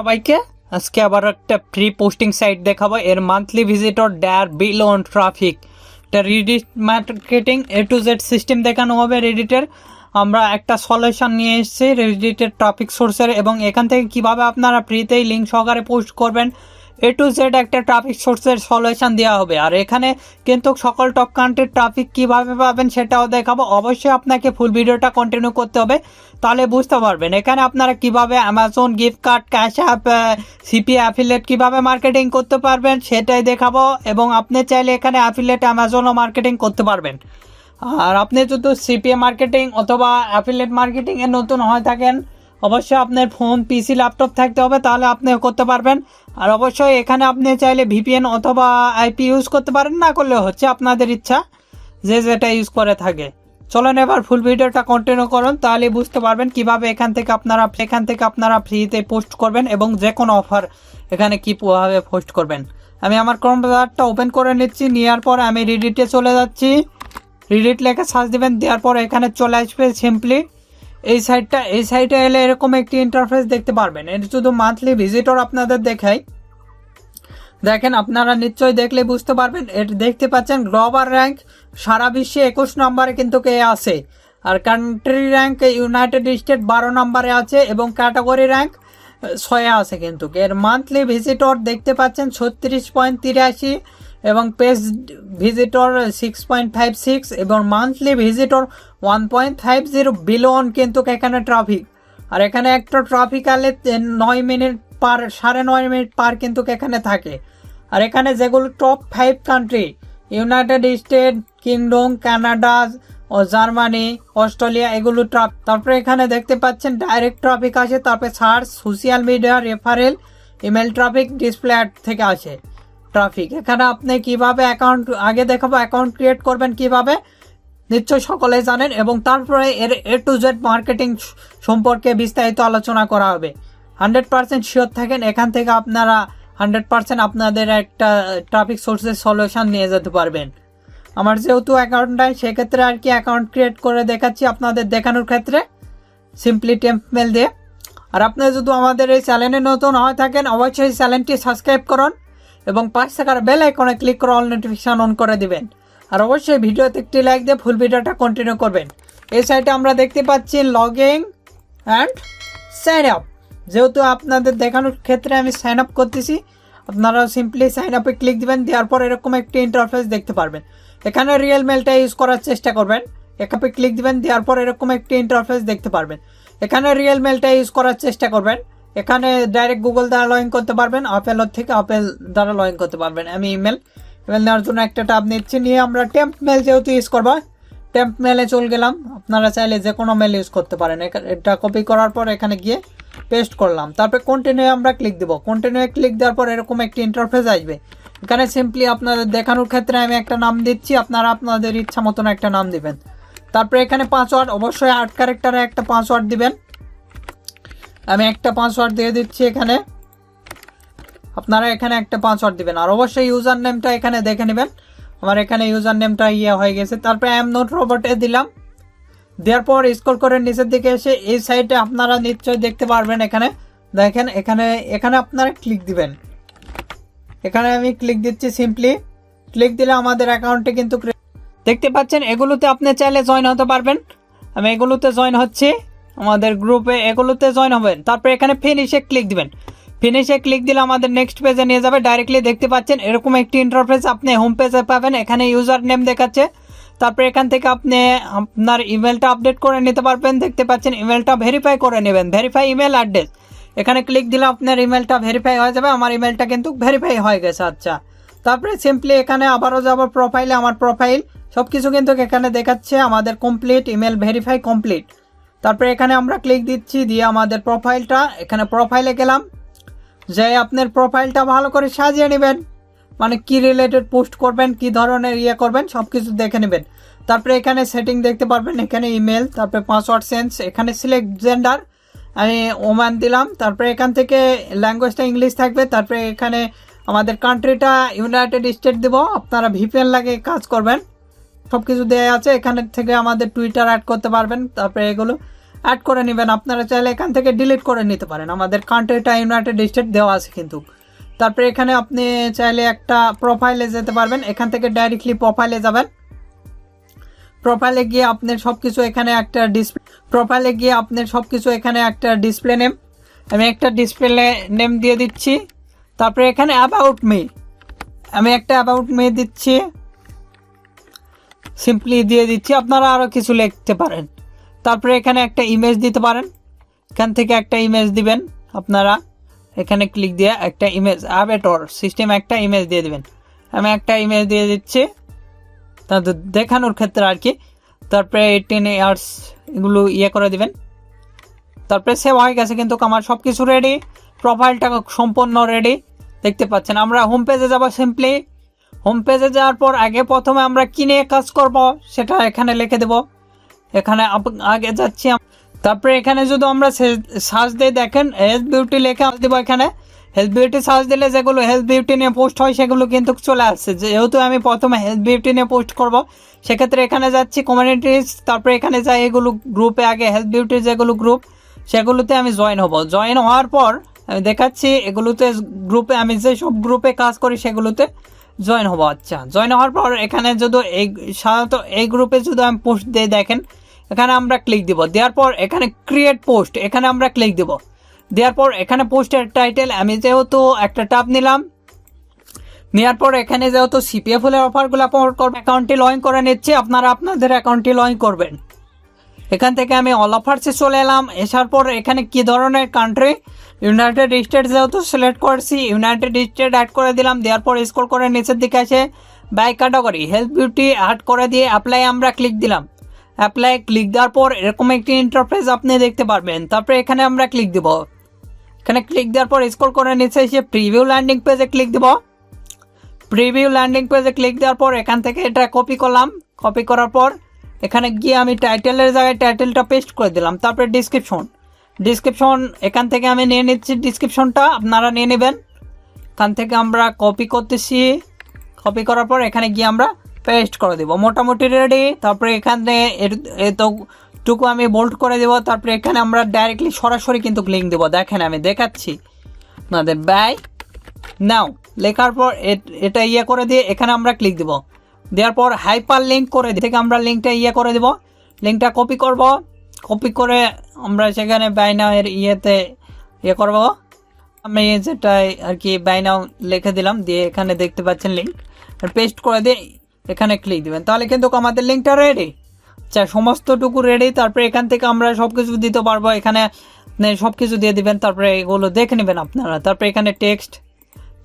সবাইকে আজকে আবার একটা ফ্রি পোস্টিং সাইট দেখাবো। এর monthly visitor their bill on traffic, এটা Reddit marketing A to Z system দেখানো হবে। রেডিটের আমরা একটা সলিউশন নিয়ে এসেছি রেডিটের ট্রাফিক সোর্সের, এবং এখান থেকে কিভাবে আপনারা ফ্রিতেই লিঙ্ক সহকারে পোস্ট করবেন A to Z একটা ট্রাফিক সোর্সের সলিউশন দেওয়া হবে। আর এখানে কিন্তু সকল টপ কান্ট্রির ট্রাফিক কিভাবে পাবেন সেটাও দেখাবো। অবশ্যই আপনাকে ফুল ভিডিওটা কন্টিনিউ করতে হবে, তাহলে বুঝতে পারবেন এখানে আপনারা কিভাবে Amazon gift card, cash app, CPA affiliate কিভাবে মার্কেটিং করতে পারবেন সেটাই দেখাবো। এবং আপনি চাইলে এখানে অ্যাফিলিয়েট অ্যামাজনও মার্কেটিং করতে পারবেন। আর আপনি যদি CPA মার্কেটিং অথবা অ্যাফিলিয়েট মার্কেটিংয়ে নতুন হয়ে থাকেন, অবশ্যই আপনার ফোন, PC, ল্যাপটপ থাকতে হবে, তাহলে আপনি করতে পারবেন। আর অবশ্যই এখানে আপনি চাইলে VPN অথবা IP ইউজ করতে পারেন, না করলে হচ্ছে আপনাদের ইচ্ছা, যে যেটা ইউজ করে থাকে। চলেন এবার ফুল ভিডিওটা কন্টিনিউ করুন, তাহলে বুঝতে পারবেন কিভাবে এখান থেকে আপনারা ফ্রিতে পোস্ট করবেন এবং যে কোনো অফার এখানে কীভাবে পোস্ট করবেন। আমি আমার ক্রোম ব্রাউজারটা ওপেন করে নিচ্ছি, নেওয়ার পর আমি রেডিটে চলে যাচ্ছি। রেডিট লেখা সার্চ দিবেন, দেওয়ার পর এখানে চলে আসবে সিম্পলি এই সাইটে এলে এরকম একটি ইন্টারফেস দেখতে পারবেন। এর শুধু মান্থলি ভিজিটর আপনাদের দেখাই, দেখেন আপনারা নিশ্চয়ই দেখলে বুঝতে পারবেন। এর দেখতে পাচ্ছেন গ্লোবাল র্যাঙ্ক সারা বিশ্বে 21 নম্বরে কিন্তু কে আছে, আর কান্ট্রি র্যাঙ্ক ইউনাইটেড স্টেট 12 নম্বরে আছে, এবং ক্যাটাগরি র্যাঙ্ক 6 আছে কিন্তু। এর মান্থলি ভিজিটর দেখতে পাচ্ছেন 36.83 এবং পেজ ভিজিটর 6.56 এবং মান্থলি ভিজিটর 1.50 বিলিয়ন কিন্তু এখানে ট্রাফিক। আর এখানে একটা ট্রাফিক আলে 9 মিনিট পার, 9.5 মিনিট পার কিন্তু এখানে থাকে। আর এখানে যেগুলো top 5 country, United State Kingdom, Canada ও জার্মানি, অস্ট্রেলিয়া, এগুলো ট্রাফিক। তারপরে এখানে দেখতে পাচ্ছেন ডাইরেক্ট ট্রাফিক আসে, তারপরে search, social media, referral, email traffic, display ad থেকে আসে ট্রাফিক। এখানে আপনি কিভাবে অ্যাকাউন্ট, আগে দেখাবো অ্যাকাউন্ট ক্রিয়েট করবেন কিভাবে, নিশ্চয়ই সকলে জানেন। এবং তারপরে এর A to Z মার্কেটিং সম্পর্কে বিস্তারিত আলোচনা করা হবে। 100% শিওর থাকেন এখান থেকে আপনারা 100% আপনাদের একটা ট্রাফিক সোর্সের সলিউশন নিয়ে যেতে পারবেন। আমার যেহেতু অ্যাকাউন্ট নাই, সেক্ষেত্রে আর কি অ্যাকাউন্ট ক্রিয়েট করে দেখাচ্ছি আপনাদের দেখানোর ক্ষেত্রে সিম্পলি টেম্পমেল দিয়ে। আর আপনি যদি আমাদের এই চ্যানেলে নতুন হয়ে থাকেন, অবশ্যই চ্যানেলটি সাবস্ক্রাইব করুন এবং পাশে থাকার বেল আইকনে ক্লিক করে অল নোটিফিকেশন অন করে দিবেন। আর অবশ্যই ভিডিওতে একটি লাইক দিয়ে ফুল ভিডিওটা কন্টিনিউ করবেন। এই সাইটে আমরা দেখতে পাচ্ছি লগইন অ্যান্ড সাইন আপ। যেহেতু আপনাদের দেখানোর ক্ষেত্রে আমি সাইন আপ করতেছি, আপনারা সিম্পলি সাইন আপে ক্লিক দিবেন, দেওয়ার পর এরকম একটি ইন্টারফেস দেখতে পারবেন। এখানে রিয়েল মেলটা ইউজ করার চেষ্টা করবেন, একাপে ক্লিক দিবেন, দেওয়ার পর এরকম একটি ইন্টারফেস দেখতে পারবেন। এখানে রিয়েল মেলটা ইউজ করার চেষ্টা করবেন। এখানে ডাইরেক্ট গুগল দ্বারা লগ ইন করতে পারবেন, আপেল থেকে আপেল দ্বারা লগ ইন করতে পারবেন। আমি ইমেল নেওয়ার জন্য একটা ট্যাব নিচ্ছি, নিয়ে আমরা টেম্প মেল যেহেতু ইউজ করবো, টেম্প মেলে চলে গেলাম। আপনারা চাইলে যে কোনো মেল ইউজ করতে পারেন। এটা কপি করার পর এখানে গিয়ে পেস্ট করলাম, তারপরে কন্টিনিউ আমরা ক্লিক দেবো। কন্টিনিউ ক্লিক দেওয়ার পর এরকম একটি ইন্টারফেস আসবে। এখানে সিম্পলি আপনাদের দেখানোর ক্ষেত্রে আমি একটা নাম দিচ্ছি, আপনারা আপনাদের ইচ্ছা মতন একটা নাম দিবেন। তারপরে এখানে পাসওয়ার্ড, অবশ্যই 8 ক্যারেক্টারে একটা পাসওয়ার্ড দিবেন। আমি একটা পাসওয়ার্ড দিয়ে দিচ্ছি এখানে, আপনারা এখানে একটা পাসওয়ার্ড দিবেন। আর অবশ্যই ইউজার নেমটা এখানে দেখে নেবেন, আমার এখানে ইউজার নেমটা হয়ে গেছে। তারপরে আই এম নট রোবটে দিলাম, দেওয়ার পর স্ক্রল করে নিচের দিকে এসে এই সাইটে আপনারা নিশ্চয়ই দেখতে পারবেন। এখানে দেখেন, এখানে আপনারা ক্লিক দিবেন। এখানে আমি ক্লিক দিচ্ছি, সিম্পলি ক্লিক দিলে আমাদের অ্যাকাউন্টে কিন্তু দেখতে পাচ্ছেন। এগুলোতে আপনি চাইলে জয়েন হতে পারবেন। আমি এগুলোতে জয়েন হচ্ছি, আমাদের গ্রুপে এগুলোতে জয়েন হবেন। তারপরে এখানে ফিনিশে ক্লিক দিবেন। ফিনিশে ক্লিক দিলে আমাদের নেক্সট পেজে নিয়ে যাবে। ডাইরেক্টলি দেখতে পাচ্ছেন এরকম একটি ইন্টারফেস আপনি হোম পেজে পাবেন। এখানে ইউজার নেম দেখাচ্ছে, তারপরে এখান থেকে আপনি আপনার ইমেলটা আপডেট করে নিতে পারবেন। দেখতে পাচ্ছেন ইমেলটা ভেরিফাই করে নেবেন, ভেরিফাই ইমেল অ্যাড্রেস। এখানে ক্লিক দিলে আপনার ইমেলটা ভেরিফাই হয়ে যাবে। আমার ইমেলটা কিন্তু ভেরিফাই হয়ে গেছে। আচ্ছা, তারপরে সিম্পলি এখানে আবারও যাব প্রোফাইলে, আমার প্রোফাইল সব কিছু কিন্তু এখানে দেখাচ্ছে আমাদের কমপ্লিট, ইমেল ভেরিফাই কমপ্লিট। তারপরে এখানে আমরা ক্লিক দিচ্ছি, দিয়ে আমাদের প্রোফাইলটা, এখানে প্রোফাইলে গেলাম, যে আপনার প্রোফাইলটা ভালো করে সাজিয়ে নেবেন, মানে কি রিলেটেড পোস্ট করবেন, কি ধরনের করবেন সব কিছু দেখে নেবেন। তারপরে এখানে সেটিং দেখতে পারবেন, এখানে ইমেল, তারপরে পাসওয়ার্ড সেন্স, এখানে সিলেক্ট জেন্ডার আমি ওম্যান দিলাম। তারপরে এখান থেকে ল্যাঙ্গুয়েজটা ইংলিশ থাকবে। তারপরে এখানে আমাদের কান্ট্রিটা ইউনাইটেড স্টেট দেবো, আপনারা VPN লাগে কাজ করবেন, সব কিছু দেওয়া আছে। এখানে থেকে আমাদের টুইটার অ্যাড করতে পারবেন। তারপরে এগুলো অ্যাড করে নেবেন। আপনারা চাইলে এখান থেকে ডিলিট করে নিতে পারেন, আমাদের কান্ট্রিটা ইউনাইটেড স্টেট দেওয়া আছে কিন্তু। তারপরে এখানে আপনি চাইলে একটা প্রোফাইলে যেতে পারবেন, এখান থেকে ডাইরেক্টলি প্রোফাইলে যাবেন। প্রোফাইলে গিয়ে আপনার সব কিছু এখানে একটা ডিসপ্লে নেম, আমি একটা ডিসপ্লে নেম দিয়ে দিচ্ছি। তারপরে এখানে অ্যাবাউট মি, আমি একটা অ্যাবাউট মি দিচ্ছি, সিম্পলি দিয়ে দিচ্ছি। আপনারা আরও কিছু লিখতে পারেন। তারপরে এখানে একটা ইমেজ দিতে পারেন, এখান থেকে একটা ইমেজ দিবেন। আপনারা এখানে ক্লিক দিয়ে একটা ইমেজ অ্যাভেটর সিস্টেম একটা ইমেজ দিয়ে দিবেন। আমি একটা ইমেজ দিয়ে দিচ্ছি তাদের দেখানোর ক্ষেত্রে আর কি। তারপরে 18 ইয়ার্স এগুলো করে দিবেন। তারপরে সেভ হয়ে গেছে কিন্তু আমার সব কিছু রেডি, প্রোফাইলটা সম্পূর্ণ রেডি দেখতে পাচ্ছেন। আমরা হোম পেজে যাব। সিম্পলি হোম পেজে যাওয়ার পর প্রথমে আমরা কি নিয়ে কাজ করব সেটা এখানে লিখে দেব। এখানে আগে যাচ্ছি। তারপরে এখানে যদি আমরা সার্চ দিয়ে দেখেন হেলথ বিউটি লেখা দেব। এখানে হেলথ বিউটি সার্চ দিলে যেগুলো হেলথ বিউটি নিয়ে পোস্ট হয় সেগুলো কিন্তু চলে আসছে। যেহেতু আমি প্রথমে হেলথ বিউটি নিয়ে পোস্ট করব, সেক্ষেত্রে এখানে যাচ্ছি কমিউনিটিস। তারপরে এখানে যাই এগুলো গ্রুপে, আগে হেলথ বিউটির যেগুলো গ্রুপ সেগুলোতে আমি জয়েন হব। জয়েন হওয়ার পর আমি দেখাচ্ছি এগুলোতে গ্রুপে, আমি যে সব গ্রুপে কাজ করি সেগুলোতে জয়েন হব। আচ্ছা, জয়েন হওয়ার পর এখানে যদি সাধারণত এই গ্রুপে যদি আমি পোস্ট দিয়ে দেখেন, এখানে আমরা ক্লিক দিব। দেওয়ার পর এখানে ক্রিয়েট পোস্ট, এখানে আমরা ক্লিক দিব। দেওয়ার পর এখানে পোস্টের টাইটেল আমি যেহেতু একটা ট্যাব নিলাম, নেওয়ার পর এখানে যেহেতু CPA ফুলের অফারগুলো আপলোড করবেন, অ্যাকাউন্টটি লগ ইন করে নিচ্ছি। আপনারা আপনাদের অ্যাকাউন্টটি লগ ইন করবেন। এখান থেকে আমি অল অফার্সে চলে এলাম। আসার পর এখানে কি ধরনের কান্ট্রি, ইউনাইটেড স্টেট যেহেতু সিলেক্ট করছি, ইউনাইটেড স্টেট অ্যাড করে দিলাম। দেওয়ার পর স্ক্রল করে নিচের দিকে আসে by category health beauty add করে দিয়ে অ্যাপ্লাই আমরা ক্লিক দিলাম। অ্যাপ্লাই ক্লিক দেওয়ার পর এরকম একটি ইন্টারফেস আপনি দেখতে পারবেন। তারপরে এখানে আমরা ক্লিক দিব। এখানে ক্লিক দেওয়ার পর স্ক্রল করে নিচে এসে প্রিভিউ ল্যান্ডিং পেজে ক্লিক দিব। প্রিভিউ ল্যান্ডিং পেজে ক্লিক দেওয়ার পর এখান থেকে এটা কপি করলাম। কপি করার পর এখানে গিয়ে আমি টাইটেলের জায়গায় টাইটেলটা পেস্ট করে দিলাম। তারপরে ডিসক্রিপশন এখান থেকে আমি নিয়ে নিচ্ছি। ডিসক্রিপশনটা আপনারা নিয়ে নেবেন। এখান থেকে আমরা কপি করতেছি। কপি করার পর এখানে গিয়ে আমরা পেস্ট করে দেব। মোটামুটি রেডি। তারপরে এখানে এতটুকু আমি বোল্ড করে দেব। তারপরে এখানে আমরা ডাইরেক্টলি সরাসরি কিন্তু লিঙ্ক দেবো। দেখেন আমি দেখাচ্ছি আপনাদের, বাই নাও লেখার পর এটা করে দিয়ে এখানে আমরা ক্লিক দেব। দেওয়ার পর হাইপার লিঙ্ক করে থেকে আমরা লিঙ্কটা করে দেব। লিঙ্কটা কপি করব। কপি করে আমরা সেখানে বাই নাও এর করব। আমি যেটা আর কি বাই নাও লিখে দিলাম, দিয়ে এখানে দেখতে পাচ্ছেন লিঙ্ক, পেস্ট করে দিয়ে এখানে ক্লিক দিবেন। তাহলে কিন্তু আমাদের লিঙ্কটা রেডি। আচ্ছা, সমস্তটুকু রেডি। তারপরে এখান থেকে আমরা সব কিছু দিতে পারবো। এখানে সব কিছু দিয়ে দিবেন। তারপরে এগুলো দেখে নেবেন আপনারা। তারপরে এখানে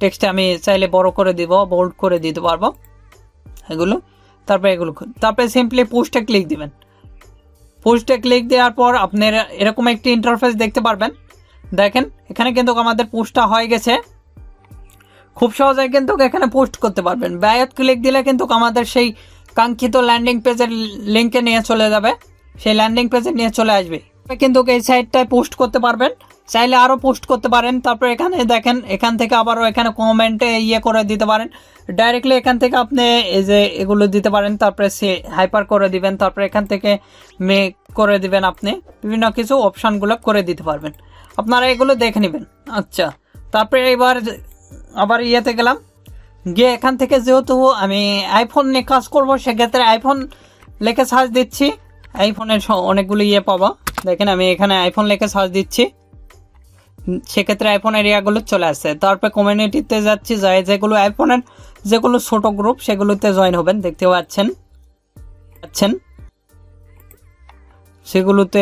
টেক্সটে আমি চাইলে বড় করে দিব, বোল্ড করে দিতে পারবো এগুলো। তারপরে সিম্পলি পোস্টে ক্লিক দিবেন। পোস্টে ক্লিক দেওয়ার পর আপনারা এরকম একটি ইন্টারফেস দেখতে পারবেন। দেখেন এখানে কিন্তু আমাদের পোস্টটা হয়ে গেছে। খুব সহজে কিন্তু এখানে পোস্ট করতে পারবেন। বায়োত ক্লিক দিলে কিন্তু আমাদের সেই কাঙ্ক্ষিত ল্যান্ডিং পেজের লিঙ্কে নিয়ে চলে যাবে, সেই ল্যান্ডিং পেজে নিয়ে চলে আসবে। কিন্তু এই সাইটটায় পোস্ট করতে পারবেন, চাইলে আরও পোস্ট করতে পারেন। তারপরে এখানে দেখেন এখান থেকে আবারও এখানে কমেন্টে করে দিতে পারেন। ডাইরেক্টলি এখান থেকে আপনি এই যে এগুলো দিতে পারেন। তারপরে সে হাইপার করে দিবেন। তারপরে এখান থেকে মেক করে দিবেন। আপনি বিভিন্ন কিছু অপশানগুলো করে দিতে পারবেন। আপনারা এগুলো দেখে নেবেন। আচ্ছা, তারপরে এবার আবার গেলাম। গিয়ে এখান থেকে যেহেতু আমি আইফোন নিয়ে কাজ করবো, সেক্ষেত্রে আইফোন লেখে সার্চ দিচ্ছি। আইফোনের অনেকগুলো পাবো। দেখেন আমি এখানে আইফোন লেখে সার্চ দিচ্ছি, সেক্ষেত্রে আইফোন এরিয়াগুলো চলে আসছে। তারপরে কমিউনিটিতে যাচ্ছি, যাই যেগুলো আইফোনের যেগুলো ছোট গ্রুপ সেগুলোতে জয়েন হবেন। দেখতে পাচ্ছেন সেগুলোতে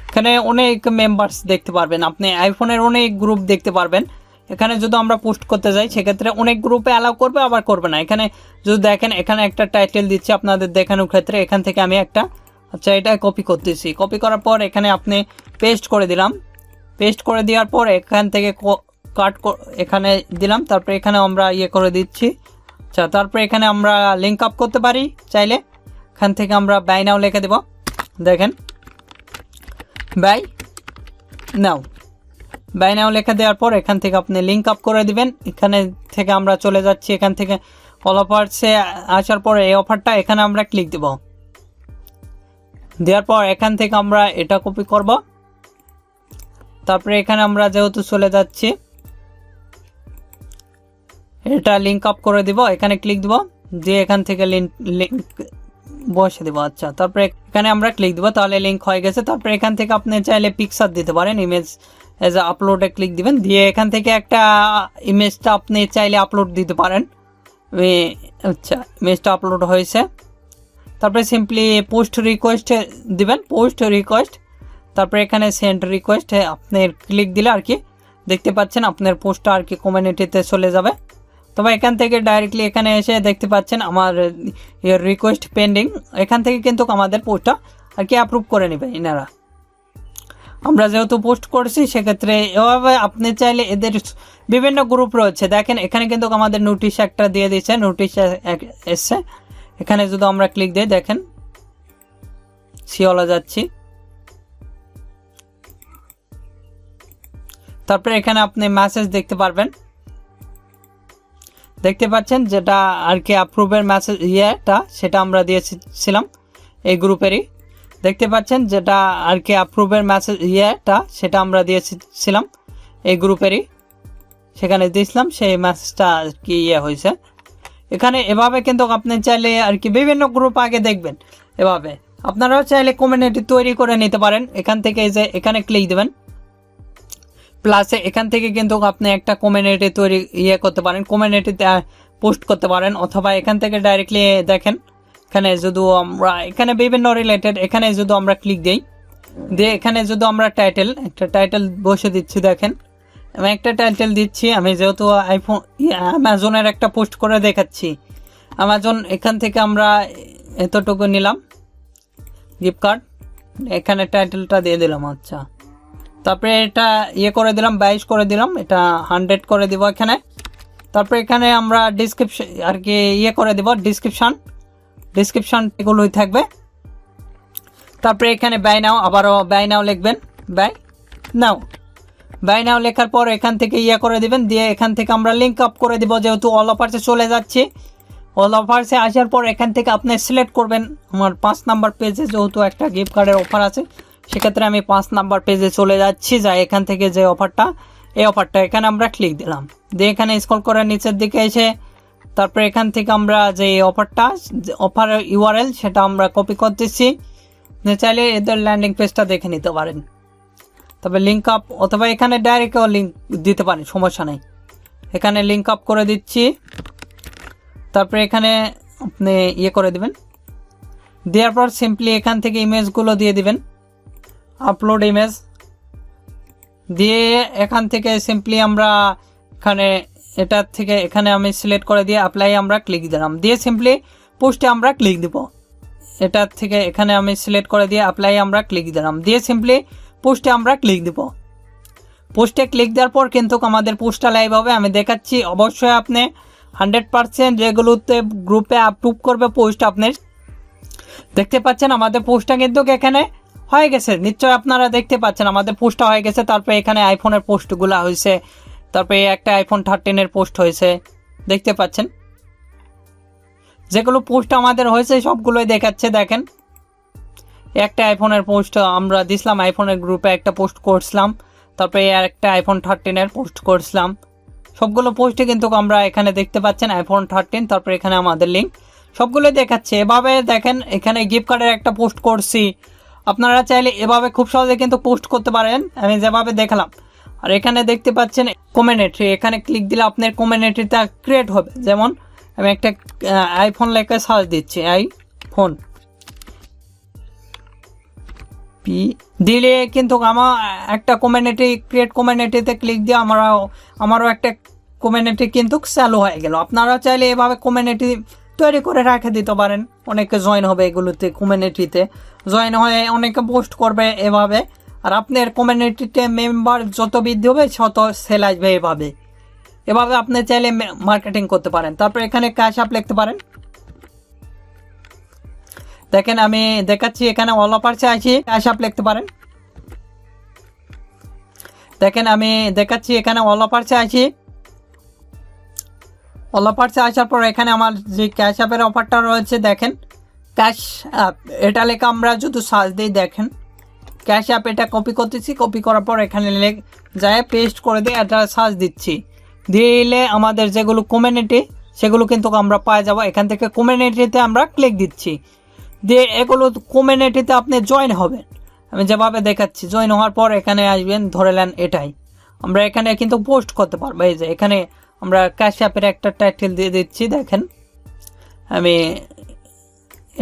এখানে অনেক মেম্বার্স দেখতে পারবেন। আপনি আইফোনের অনেক গ্রুপ দেখতে পারবেন। এখানে যদি আমরা পোস্ট করতে যাই, সেক্ষেত্রে অনেক গ্রুপে অ্যালাউ করবে, আবার করবে না। এখানে যদি দেখেন এখানে একটা টাইটেল দিচ্ছি আপনাদের দেখানোর ক্ষেত্রে। এখান থেকে আমি একটা এটা কপি করতেছি। কপি করার পর এখানে আপনি পেস্ট করে দিলাম। পেস্ট করে দেওয়ার পর এখান থেকে এখানে দিলাম। তারপরে এখানে আমরা করে দিচ্ছি। আচ্ছা, তারপরে এখানে আমরা লিঙ্ক আপ করতে পারি চাইলে। এখান থেকে আমরা বাই নাও লিখে দেব। দেখেন বাই নাও লেখা দেওয়ার পর এখান থেকে আপনি লিঙ্ক আপ করে দিবেন। এখানে থেকে আমরা চলে যাচ্ছি। এখান থেকে অল অফার্সে আসার পরে এই অফারটা এখানে আমরা ক্লিক দেব। দেওয়ার পর এখান থেকে আমরা এটা কপি করব, তারপরে এখানে আমরা যেহেতু চলে যাচ্ছি এটা লিঙ্ক আপ করে দিব, এখানে ক্লিক দিব, দিয়ে এখান থেকে লিঙ্ক বসে দিব। আচ্ছা, তারপরে এখানে আমরা ক্লিক দিব, তাহলে লিঙ্ক হয়ে গেছে। তারপরে এখান থেকে আপনি চাইলে পিকচার দিতে পারেন, ইমেজ এজ আপলোডে ক্লিক দিবেন, দিয়ে এখান থেকে একটা ইমেজটা আপনি চাইলে আপলোড দিতে পারেন। আচ্ছা, ইমেজটা আপলোড হয়েছে। তারপরে সিম্পলি পোস্ট রিকোয়েস্ট দিবেন, পোস্ট রিকোয়েস্ট, তারপরে এখানে সেন্ড রিকোয়েস্ট আপনি ক্লিক দিলে আর কি দেখতে পাচ্ছেন আপনার পোস্টটা আর কি কমিউনিটিতে চলে যাবে। তবে এখান থেকে ডাইরেক্টলি এখানে এসে দেখতে পাচ্ছেন আমার রিকোয়েস্ট পেন্ডিং, এখান থেকে কিন্তু আমাদের পোস্টটা আর কি অ্যাপ্রুভ করে নেবে এনারা। আমরা যেহেতু পোস্ট করছি সেক্ষেত্রে এভাবে আপনি চাইলে এদের বিভিন্ন গ্রুপ রয়েছে, দেখেন এখানে কিন্তু আমাদের নোটিশ একটা দিয়ে দিচ্ছে, নোটিশ এসছে। এখানে যদি আমরা ক্লিক দিই দেখেন সিওলা যাচ্ছি, তারপরে এখানে আপনি মেসেজ দেখতে পারবেন, দেখতে পাচ্ছেন যেটা আর কি অ্যাপ্রুভের মেসেজ ইয়েটা সেটা আমরা দিয়েছিলাম এই গ্রুপেরই। দেখতে পাচ্ছেন যেটা আর কি অ্যাপ্রুভের মেসেজ ইয়েটা সেটা আমরা দিয়েছিলাম এই গ্রুপেরই, সেখানে দিয়েছিলাম, সেই মেসেজটা আর কি ইয়ে হয়েছে। এখানে এভাবে কিন্তু আপনি চাইলে আর কি বিভিন্ন গ্রুপ আগে দেখবেন, এভাবে আপনারাও চাইলে কমিউনিটি তৈরি করে নিতে পারেন। এখান থেকে যে এখানে ক্লিক দেবেন, প্লাসে এখান থেকে কিন্তু আপনি একটা কমিউনিটি তৈরি করতে পারেন, কমিউনিটিতে পোস্ট করতে পারেন, অথবা এখান থেকে ডাইরেক্টলি দেখেন এখানে যদি আমরা এখানে বিভিন্ন রিলেটেড এখানে যদি আমরা ক্লিক দিই, দিয়ে এখানে যদি আমরা একটা টাইটেল বসে দিচ্ছি, দেখেন আমি একটা টাইটেল দিচ্ছি, আমি যেহেতু অ্যামাজনের একটা পোস্ট করে দেখাচ্ছি, অ্যামাজন এখান থেকে আমরা এতটুকু নিলাম গিফট কার্ড, এখানে টাইটেলটা দিয়ে দিলাম। আচ্ছা, তারপরে এটা করে দিলাম 22 করে দিলাম, এটা 100 করে দিব এখানে। তারপরে এখানে আমরা ডিসক্রিপশন আর কি করে দিব, ডিসক্রিপশন এগুলোই থাকবে। তারপরে এখানে বাই নাও, আবারও বাই নাও লিখবেন, বাই নাও লেখার পর এখান থেকে করে দিবেন, দিয়ে এখান থেকে আমরা লিঙ্ক আপ করে দিব, যেহেতু অল অফার্সে চলে যাচ্ছি। অল অফার্সে আসার পর এখান থেকে আপনি সিলেক্ট করবেন, আমার 5 নাম্বার পেজে যেহেতু একটা গিফট কার্ডের অফার আছে, সেক্ষেত্রে আমি 5 নাম্বার পেজে চলে যাচ্ছি, যাই এখান থেকে যে অফারটা এই অফারটা এখানে আমরা ক্লিক দিলাম, দিয়ে এখানে স্ক্রল করে নিচের দিকে এসে তারপরে এখান থেকে আমরা যে অফারটা অফারের ইউআরএল সেটা আমরা কপি করতেছি, চাইলে এদের ল্যান্ডিং পেজটা দেখে নিতে পারেন। তবে লিঙ্ক আপ অথবা এখানে ডাইরেক্টও লিঙ্ক দিতে পারেন, সমস্যা নেই। এখানে লিঙ্ক আপ করে দিচ্ছি, তারপরে এখানে আপনি করে দিবেন, দেওয়ার পর সিম্পলি এখান থেকে ইমেজগুলো দিয়ে দিবেন, আপলোড ইমেজ, দিয়ে এখান থেকে সিম্পলি আমরা এখানে এটার থেকে এখানে আমি সিলেক্ট করে দিয়ে অ্যাপ্লাই আমরা ক্লিক দিলাম, দিয়ে সিম্পলি পোস্টে আমরা ক্লিক দিব, এটার থেকে এখানে আমি সিলেক্ট করে দিয়ে অ্যাপ্লাই আমরা ক্লিক দিলাম, দিয়ে সিম্পলি পোস্টে আমরা ক্লিক দিব। পোস্টে ক্লিক দেওয়ার পর কিন্তু আমাদের পোস্টটা লাইভ হবে, আমি দেখাচ্ছি। অবশ্যই আপনি 100% যেগুলোতে গ্রুপে অ্যাপ্রুভ করবে পোস্ট আপনি দেখতে পাচ্ছেন আমাদের পোস্টটা কিন্তু এখানে হয়ে গেছে, নিশ্চয় আপনারা দেখতে পাচ্ছেন আমাদের পোস্টটা হয়ে গেছে। তারপরে এখানে আইফোনের পোস্টগুলো হয়েছে, তারপরে একটা আইফোন 13 পোস্ট হয়েছে, দেখতে পাচ্ছেন যেগুলো পোস্ট আমাদের হয়েছে সবগুলোই দেখাচ্ছে। দেখেন একটা আইফোনের পোস্ট আমরা দিছিলাম, আইফোনের গ্রুপে একটা পোস্ট করছিলাম, তারপরে একটা আইফোন 13 পোস্ট করছিলাম, সবগুলো পোস্টে কিন্তু আমরা এখানে দেখতে পাচ্ছেন আইফোন 13, তারপরে এখানে আমাদের লিঙ্ক সবগুলো দেখাচ্ছে। এভাবে দেখেন এখানে গিফট কার্ডের একটা পোস্ট করছি, আপনারা চাইলে এভাবে খুব সহজে কিন্তু পোস্ট করতে পারেন, আমি যেভাবে দেখালাম। আর এখানে দেখতে পাচ্ছেন কমিউনিটি, এখানে ক্লিক দিলে আপনার কমিউনিটিটা ক্রিয়েট হবে। যেমন আমি একটা আইফোন লেখা সার্চ দিচ্ছি, আইফোন পি দিলে কিন্তু আমার একটা কমিউনিটি ক্রিয়েট, কমিউনিটিতে ক্লিক দিয়ে আমারও একটা কমিউনিটি কিন্তু চালু হয়ে গেল। আপনারা চাইলে এভাবে কমিউনিটি তৈরি করে রেখে দিতে পারেন, অনেকে জয়েন হবে এগুলোতে, কমিউনিটিতে জয়েন হয়ে অনেকে পোস্ট করবে এভাবে। আর আপনার কমিউনিটিতে মেম্বার যত বৃদ্ধি হবে তত সেল আসবে। এভাবে আপনি চাইলে মার্কেটিং করতে পারেন। তারপর এখানে ক্যাশ আপ লিখতে পারেন, দেখেন আমি দেখাচ্ছি এখানে অল অফার্সে আছি, ক্যাশ আপ লিখতে পারেন, দেখেন আমি দেখাচ্ছি এখানে অল অফার্সে আছি। অল অফার্সে আসার পর এখানে আমার যে ক্যাশ অ্যাপের অফারটা রয়েছে দেখেন ক্যাশ অ্যাপ এটা লেখা আমরা যদি সার্চ দিই, দেখেন ক্যাশ অ্যাপ এটা কপি করতেছি, কপি করার পর এখানে যায় পেস্ট করে দিয়ে এটা সার্চ দিচ্ছি, দিলে আমাদের যেগুলো কমিউনিটি সেগুলো কিন্তু আমরা পাই যাব। এখান থেকে কমিউনিটিতে আমরা ক্লিক দিচ্ছি, দিয়ে এগুলো কমিউনিটিতে আপনি জয়েন হবেন। আমি যেভাবে দেখাচ্ছি, জয়েন হওয়ার পর এখানে আসবেন, ধরে নেন এটাই আমরা এখানে কিন্তু পোস্ট করতে পারবো। এই যে এখানে আমরা ক্যাশ অ্যাপের একটা টাইটেল দিয়ে দিচ্ছি, দেখেন আমি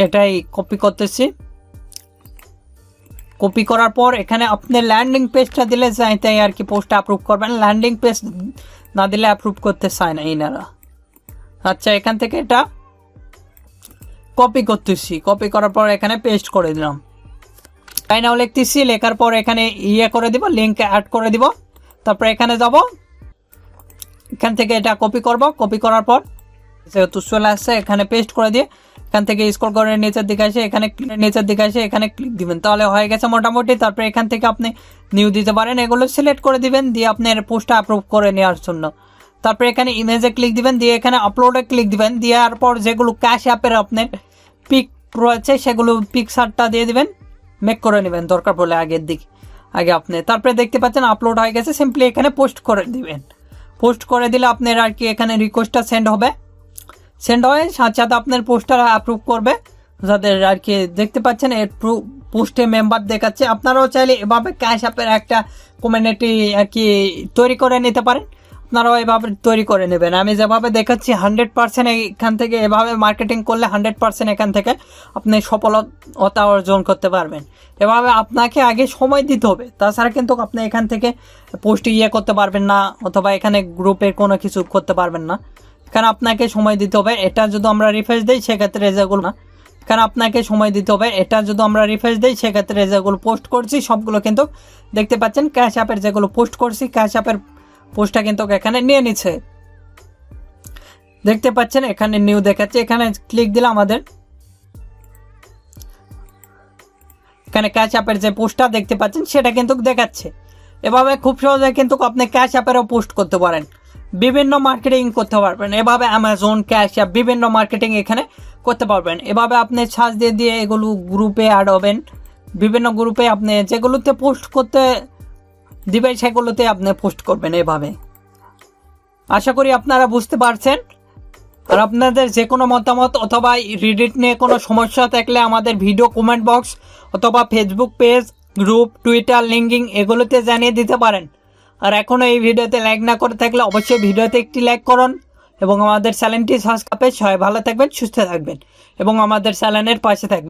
এটাই কপি করতেছি। কপি করার পর এখানে আপনি ল্যান্ডিং পেজটা দিলে যাই তাই আর কি পোস্টটা অ্যাপ্রুভ করবেন, ল্যান্ডিং পেজ না দিলে অ্যাপ্রুভ করতে চায় না এনারা। আচ্ছা, এখান থেকে এটা কপি করতেছি, কপি করার পর এখানে পেস্ট করে দিলাম, তাই নাও লিখতেছি, লেখার পর এখানে করে দিব, লিঙ্ক অ্যাড করে দিব। তারপর এখানে যাব, এখান থেকে এটা কপি করব, কপি করার পর যেহেতু চলে আসছে এখানে পেস্ট করে দিয়ে এখান থেকে স্ক্রল করে নিচের দিকে আসে, এখানে ক্লিক দিবেন, তাহলে হয়ে গেছে মোটামুটি। তারপর এখান থেকে আপনি নিউ দিতে পারেন, এগুলো সিলেক্ট করে দিবেন, দিয়ে আপনার পোস্টটা অ্যাপ্রুভ করে নেওয়ার জন্য। তারপর এখানে ইমেজে ক্লিক দিবেন, দিয়ে এখানে আপলোডে ক্লিক দিবেন, দেওয়ার পর যেগুলো ক্যাশ অ্যাপের আপনার পিক রয়েছে সেগুলো পিকচারটা দিয়ে দিবেন, মেক করে নেবেন দরকার পড়লে আগে আপনি। তারপরে দেখতে পাচ্ছেন আপলোড হয়ে গেছে, সিম্পলি এখানে পোস্ট করে দিবেন। পোস্ট করে দিলে আপনার আর কি এখানে রিকোয়েস্টটা সেন্ড হবে, সেন্ড হয়ে সাথে সাথে আপনার পোস্টটা অ্যাপ্রুভ করবে। যাদের আর কি দেখতে পাচ্ছেন এর পোস্টে মেম্বার দেখাচ্ছে, আপনারাও চাইলে এভাবে ক্যাশ অ্যাপের একটা কমিউনিটি আর কি তৈরি করে নিতে পারেন, আপনারাও এভাবে তৈরি করে নেবেন। আমি যেভাবে দেখাচ্ছি 100% এখান থেকে এভাবে মার্কেটিং করলে 100% এখান থেকে আপনি সফলতা অর্জন করতে পারবেন। এভাবে আপনাকে আগে সময় দিতে হবে, তাছাড়া কিন্তু আপনি এখান থেকে পোস্ট করতে পারবেন না, অথবা এখানে গ্রুপের কোনো কিছু করতে পারবেন না। এখানে আপনাকে সময় দিতে হবে। এটা যদি আমরা রিফ্রেশ দিই সেক্ষেত্রে যেগুলো না, এখানে আপনাকে সময় দিতে হবে। এটা যদি আমরা রিফ্রেশ দিই সেক্ষেত্রে যেগুলো পোস্ট করছি সবগুলো কিন্তু দেখতে পাচ্ছেন ক্যাশ অ্যাপের যেগুলো পোস্ট করছি ক্যাশ অ্যাপের পোস্টটা কিন্তু এখানে নিয়ে নিচ্ছে, দেখতে পাচ্ছেন এখানে নিউ দেখাচ্ছে। এখানে ক্লিক দিলে আমাদের এখানে ক্যাশ অ্যাপের যে পোস্টটা দেখতে পাচ্ছেন সেটা কিন্তু দেখাচ্ছে। এভাবে খুব সহজে কিন্তু আপনি ক্যাশ অ্যাপেরও পোস্ট করতে পারেন, বিভিন্ন মার্কেটিং করতে পারবেন। এভাবে অ্যামাজন, ক্যাশ অ্যাপ বিভিন্ন মার্কেটিং এখানে করতে পারবেন। এভাবে আপনি সার্চ দিয়ে এগুলো গ্রুপে অ্যাড হবেন, বিভিন্ন গ্রুপে আপনি যেগুলোতে পোস্ট করতে দিবে সেগুলোতে আপনি পোস্ট করবেন। এভাবে আশা করি আপনারা বুঝতে পারছেন। আর আপনাদের যে কোনো মতামত অথবা রিডিট নিয়ে কোনো সমস্যা থাকলে আমাদের ভিডিও কমেন্ট বক্স অথবা Facebook page, group, Twitter, linking এগুলোতে জানিয়ে দিতে পারেন। আর এখনও এই ভিডিওতে লাইক না করে থাকলে অবশ্যই ভিডিওতে একটি লাইক করুন এবং আমাদের চ্যানেলটি সাবস্ক্রাইব। সবাই ভালো থাকবেন, সুস্থ থাকবেন এবং আমাদের চ্যানেলের পাশে থাকবেন।